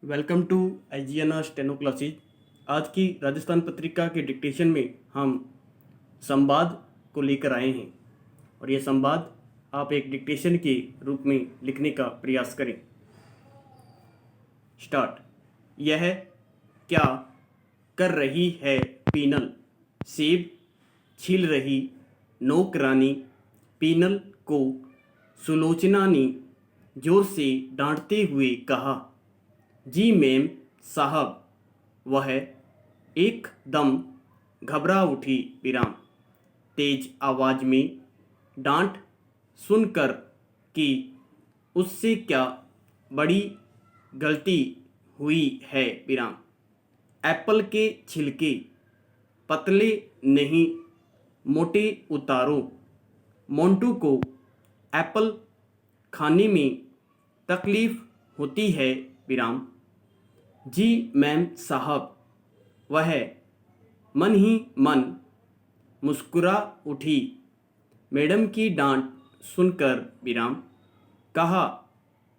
Welcome to IGNR steno classes. आज की राजस्थान पत्रिका के डिक्टेशन में हम संवाद को लेकर आए हैं और ये संवाद आप एक डिक्टेशन के रूप में लिखने का प्रयास करें। स्टार्ट। यह क्या कर रही है पीनल? सेब छील रही नौकरानी पीनल को सुलोचना ने जोर से डांटते हुए कहा, जी मैम साहब। वह एकदम घबरा उठी। विराम। तेज आवाज में डांट सुनकर कि उससे क्या बड़ी गलती हुई है। विराम। एप्पल के छिलके पतले नहीं मोटे उतारो। मोंटू को एप्पल खाने में तकलीफ होती है। विराम। जी मैम साहब। वह मन ही मन मुस्कुरा उठी। मैडम की डांट सुनकर। विराम। कहा,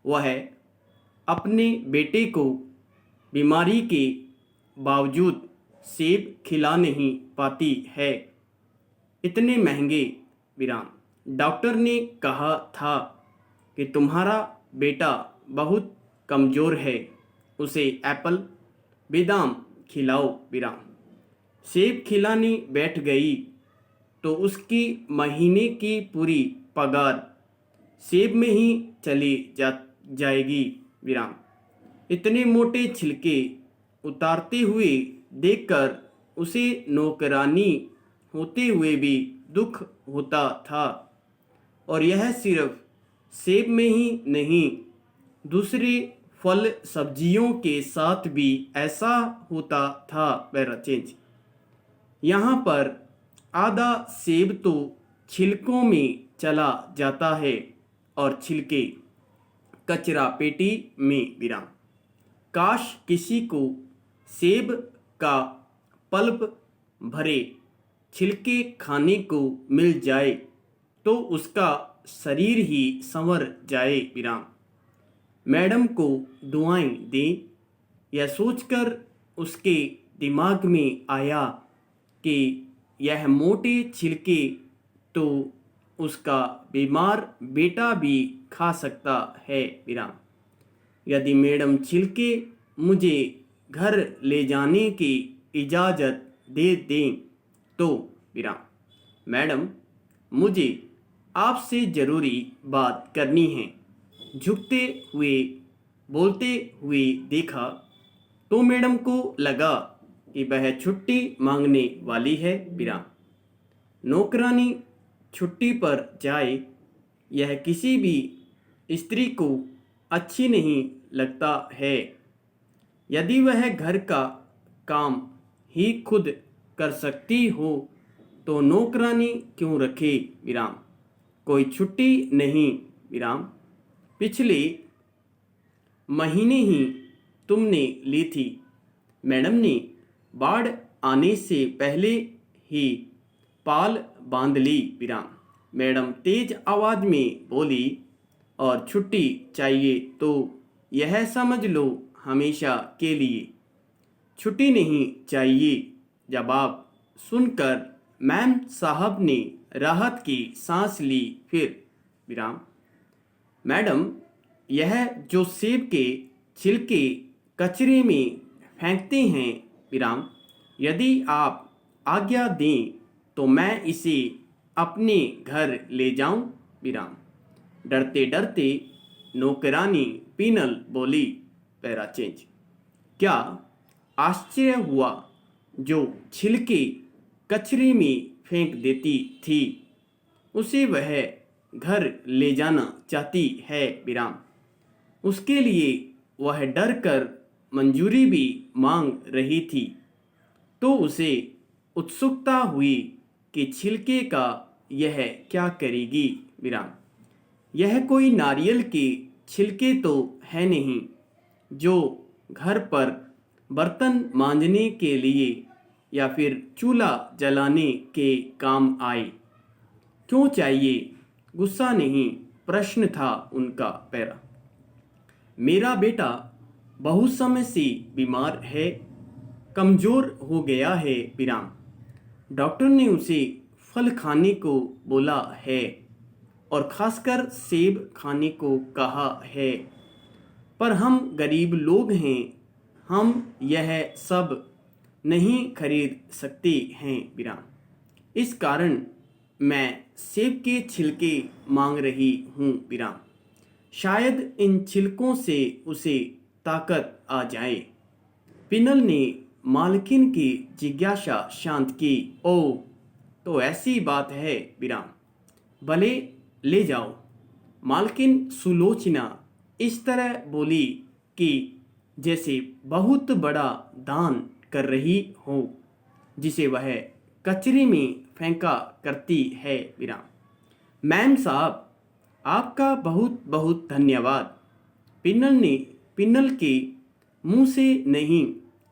वह अपने बेटे को बीमारी के बावजूद सेब खिला नहीं पाती है, इतने महंगे। विराम। डॉक्टर ने कहा था कि तुम्हारा बेटा बहुत कमज़ोर है, उसे एप्पल बादाम खिलाओ। विराम। सेब खिलाने बैठ गई तो उसकी महीने की पूरी पगार सेब में ही चली जाएगी। विराम। इतने मोटे छिलके उतारते हुए देखकर उसे नौकरानी होते हुए भी दुख होता था, और यह सिर्फ सेब में ही नहीं, दूसरे फल सब्जियों के साथ भी ऐसा होता था। Para change. यहाँ पर आधा सेब तो छिलकों में चला जाता है और छिलके कचरा पेटी में। विराम। काश किसी को सेब का पल्प भरे छिलके खाने को मिल जाए तो उसका शरीर ही संवर जाए। विराम। मैडम को दुआएं दें, यह सोचकर उसके दिमाग में आया कि यह मोटे छिलके तो उसका बीमार बेटा भी खा सकता है। विराम। यदि मैडम छिलके मुझे घर ले जाने की इजाज़त दे दें तो। विराम। मैडम, मुझे आपसे ज़रूरी बात करनी है। झुकते हुए बोलते हुए देखा तो मैडम को लगा कि वह छुट्टी मांगने वाली है। विराम। नौकरानी छुट्टी पर जाए, यह किसी भी स्त्री को अच्छी नहीं लगता है। यदि वह घर का काम ही खुद कर सकती हो तो नौकरानी क्यों रखे। विराम। कोई छुट्टी नहीं। विराम। पिछले महीने ही तुमने ली थी। मैडम ने बाढ़ आने से पहले ही पाल बांध ली। विराम। मैडम तेज आवाज में बोली, और छुट्टी चाहिए तो यह समझ लो हमेशा के लिए, छुट्टी नहीं चाहिए। जवाब सुनकर मैम साहब ने राहत की सांस ली। फिर। विराम। मैडम, यह जो सेब के छिलके कचरे में फेंकते हैं। विराम। यदि आप आज्ञा दें तो मैं इसे अपने घर ले जाऊं। विराम। डरते डरते नौकरानी पीनल बोली। Para change. क्या आश्चर्य हुआ जो छिलके कचरे में फेंक देती थी, उसे वह घर ले जाना चाहती है। विराम। उसके लिए वह डर कर मंजूरी भी मांग रही थी तो उसे उत्सुकता हुई कि छिलके का यह क्या करेगी। विराम। यह कोई नारियल के छिलके तो है नहीं जो घर पर बर्तन मांजने के लिए या फिर चूल्हा जलाने के काम आए। क्यों चाहिए? गुस्सा नहीं, प्रश्न था उनका। पैरा। मेरा बेटा बहुत समय से बीमार है, कमज़ोर हो गया है विराम। डॉक्टर ने उसे फल खाने को बोला है और खासकर सेब खाने को कहा है, पर हम गरीब लोग हैं, हम यह सब नहीं खरीद सकते हैं विराम। इस कारण मैं सेब के छिलके मांग रही हूँ विराम। शायद इन छिलकों से उसे ताकत आ जाए। पिनल ने मालकिन की जिज्ञासा शांत की। ओ, तो ऐसी बात है विराम, भले ले जाओ। मालकिन सुलोचना इस तरह बोली कि जैसे बहुत बड़ा दान कर रही हो, जिसे वह कचरे में फेंका करती है विराम। मैम साहब, आपका बहुत बहुत धन्यवाद। पिन्नल के मुंह से नहीं,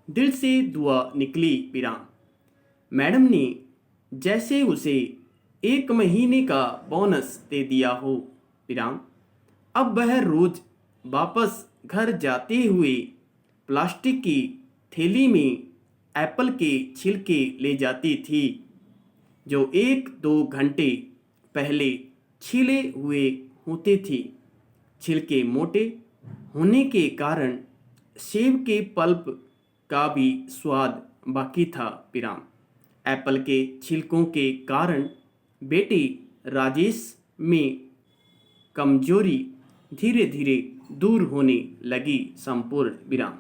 दिल से दुआ निकली विराम। मैडम ने जैसे उसे 1 महीने का बोनस दे दिया हो विराम। अब वह रोज वापस घर जाते हुए प्लास्टिक की थैली में एप्पल के छिलके ले जाती थी, जो 1-2 घंटे पहले छीले हुए होते थे। छिलके मोटे होने के कारण सेब के पल्प का भी स्वाद बाकी था विराम। एप्पल के छिलकों के कारण बेटी राजेश में कमजोरी धीरे धीरे दूर होने लगी संपूर्ण विराम।